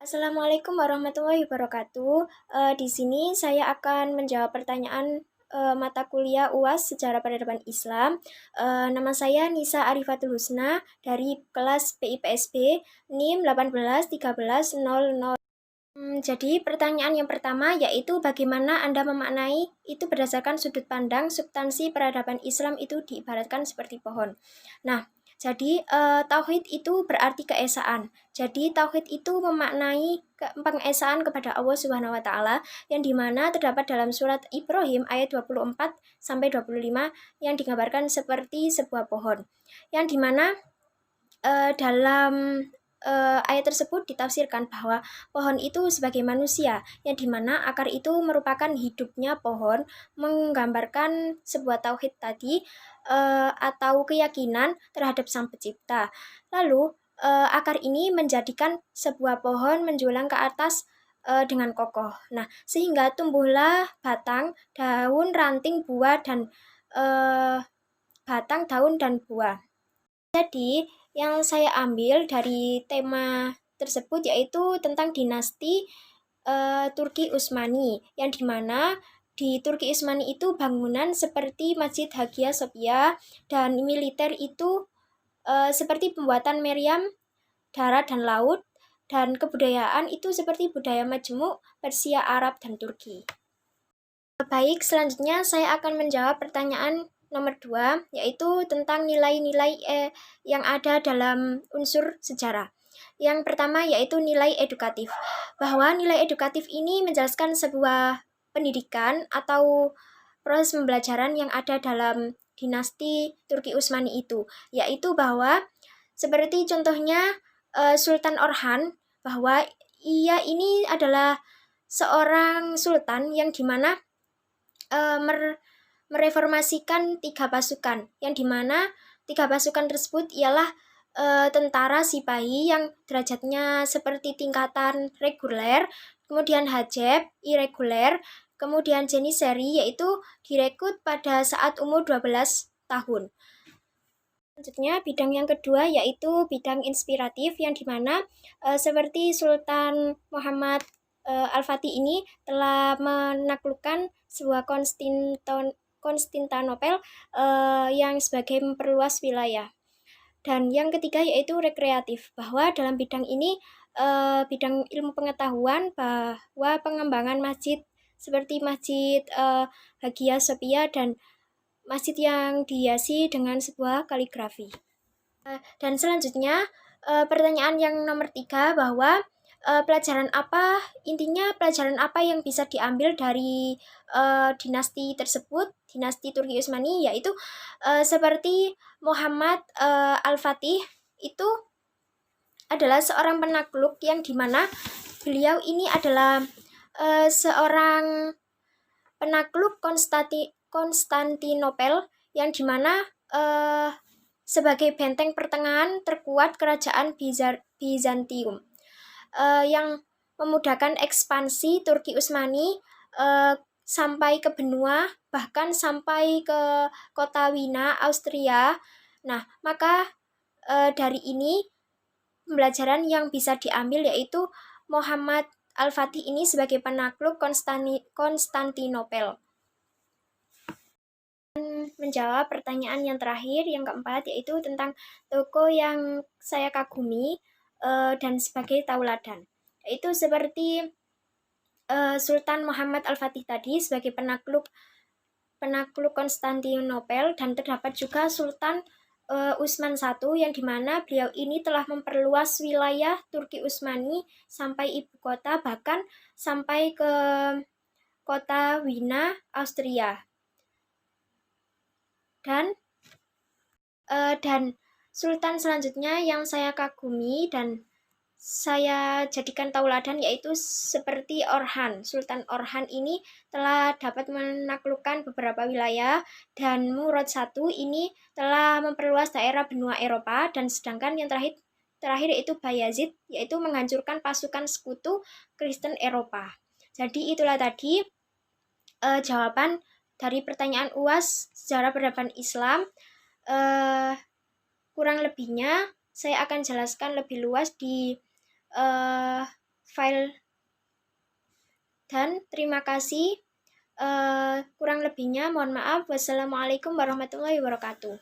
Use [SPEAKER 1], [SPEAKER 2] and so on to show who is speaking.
[SPEAKER 1] Assalamualaikum warahmatullahi wabarakatuh. Di sini saya akan menjawab pertanyaan mata kuliah UAS Sejarah Peradaban Islam. Nama saya Nisa Arifatul Husna dari kelas PIPSB NIM 181300. Jadi pertanyaan yang pertama yaitu bagaimana Anda memaknai itu berdasarkan sudut pandang substansi peradaban Islam itu diibaratkan seperti pohon. Nah, jadi tauhid itu berarti keesaan. Jadi tauhid itu memaknai pengesaan kepada Allah Subhanahu wa taala yang dimana terdapat dalam surat Ibrahim ayat 24 sampai 25 yang digambarkan seperti sebuah pohon. Yang dimana dalam ayat tersebut ditafsirkan bahwa pohon itu sebagai manusia, yang dimana akar itu merupakan hidupnya pohon, menggambarkan sebuah tauhid tadi atau keyakinan terhadap Sang Pencipta. Lalu akar ini menjadikan sebuah pohon menjulang ke atas dengan kokoh. Nah, sehingga tumbuhlah batang, daun, ranting, buah dan batang, daun dan buah. Jadi, yang saya ambil dari tema tersebut yaitu tentang dinasti Turki Utsmani, yang dimana di Turki Utsmani itu bangunan seperti Masjid Hagia Sophia dan militer itu seperti pembuatan meriam darat dan laut, dan kebudayaan itu seperti budaya Majemuk, Persia, Arab, dan Turki. Baik, selanjutnya saya akan menjawab pertanyaan nomor 2, yaitu tentang nilai-nilai yang ada dalam unsur sejarah. Yang pertama yaitu nilai edukatif, bahwa nilai edukatif ini menjelaskan sebuah pendidikan atau proses pembelajaran yang ada dalam dinasti Turki Utsmani itu, yaitu bahwa seperti contohnya Sultan Orhan, bahwa ia ini adalah seorang sultan yang dimana mereformasikan 3 pasukan, yang dimana 3 pasukan tersebut ialah tentara Sipahi yang derajatnya seperti tingkatan reguler, kemudian Hajab, irreguler, kemudian Janissary yaitu direkrut pada saat umur 12 tahun. Selanjutnya, bidang yang kedua yaitu bidang inspiratif, yang dimana seperti Sultan Muhammad Al-Fatih ini telah menaklukkan sebuah Konstantinopel yang sebagai memperluas wilayah. Dan yang ketiga yaitu rekreatif, bahwa dalam bidang ini bidang ilmu pengetahuan bahwa pengembangan masjid seperti Masjid Hagia Sophia dan masjid yang dihiasi dengan sebuah kaligrafi. Dan selanjutnya pertanyaan yang nomor 3, bahwa intinya pelajaran apa yang bisa diambil dari dinasti tersebut, dinasti Turki Utsmani, yaitu seperti Muhammad Al-Fatih itu adalah seorang penakluk yang dimana beliau ini adalah seorang penakluk Konstantinopel yang dimana sebagai benteng pertengahan terkuat kerajaan Bizantium yang memudahkan ekspansi Turki Utsmani sampai ke benua, bahkan sampai ke kota Wina, Austria. Nah, maka dari ini pembelajaran yang bisa diambil yaitu Muhammad Al-Fatih ini sebagai penakluk Konstantinopel. Menjawab pertanyaan yang terakhir, yang keempat, yaitu tentang tokoh yang saya kagumi dan sebagai tauladan, yaitu seperti Sultan Muhammad Al-Fatih tadi sebagai penakluk Konstantinopel, dan terdapat juga Sultan Utsman I yang dimana beliau ini telah memperluas wilayah Turki Utsmani sampai ibu kota, bahkan sampai ke kota Wina, Austria. Dan sultan selanjutnya yang saya kagumi dan saya jadikan tauladan yaitu seperti Orhan. Sultan Orhan ini telah dapat menaklukkan beberapa wilayah, dan Murad I ini telah memperluas daerah benua Eropa, dan sedangkan yang terakhir yaitu Bayazid, yaitu menghancurkan pasukan sekutu Kristen Eropa. Jadi itulah tadi jawaban dari pertanyaan UAS Sejarah Peradaban Islam. Kurang lebihnya saya akan jelaskan lebih luas di file, dan terima kasih. Kurang lebihnya mohon maaf. Wassalamualaikum warahmatullahi wabarakatuh.